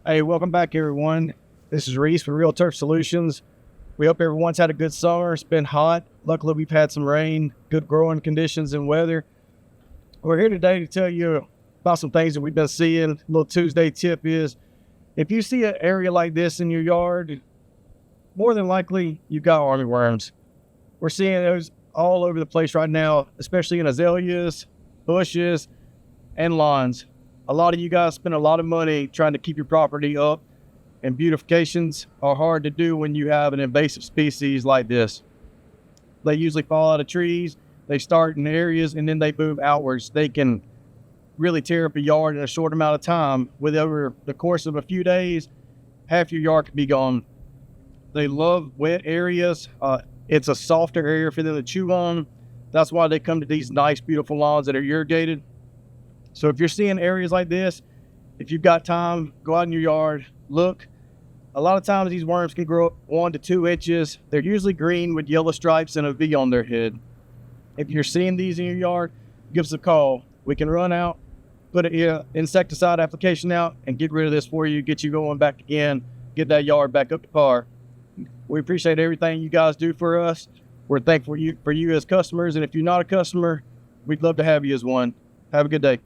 Hey, welcome back, everyone. This is Reese with Real Turf Solutions. We hope everyone's had a good summer. It's been hot. Luckily, we've had some rain, good growing conditions and weather. We're here today to tell you about some things that we've been seeing. A little Tuesday tip is, if you see an area like this in your yard, more than likely you've got armyworms. We're seeing those all over the place right now, especially in azaleas, bushes, and lawns. A lot of you guys spend a lot of money trying to keep your property up, and beautifications are hard to do when you have an invasive species like this. They usually fall out of trees, they start in areas, and then they move outwards. They can really tear up a yard in a short amount of time. With over the course of a few days, half your yard could be gone. They love wet areas. It's a softer area for them to chew on. That's why they come to these nice, beautiful lawns that are irrigated. So if you're seeing areas like this, if you've got time, go out in your yard, look. A lot of times these worms can grow up 1 to 2 inches. They're usually green with yellow stripes and a V on their head. If you're seeing these in your yard, give us a call. We can run out, put an insecticide application out, and get rid of this for you, get you going back again, get that yard back up to par. We appreciate everything you guys do for us. We're thankful for you as customers, and if you're not a customer, we'd love to have you as one. Have a good day.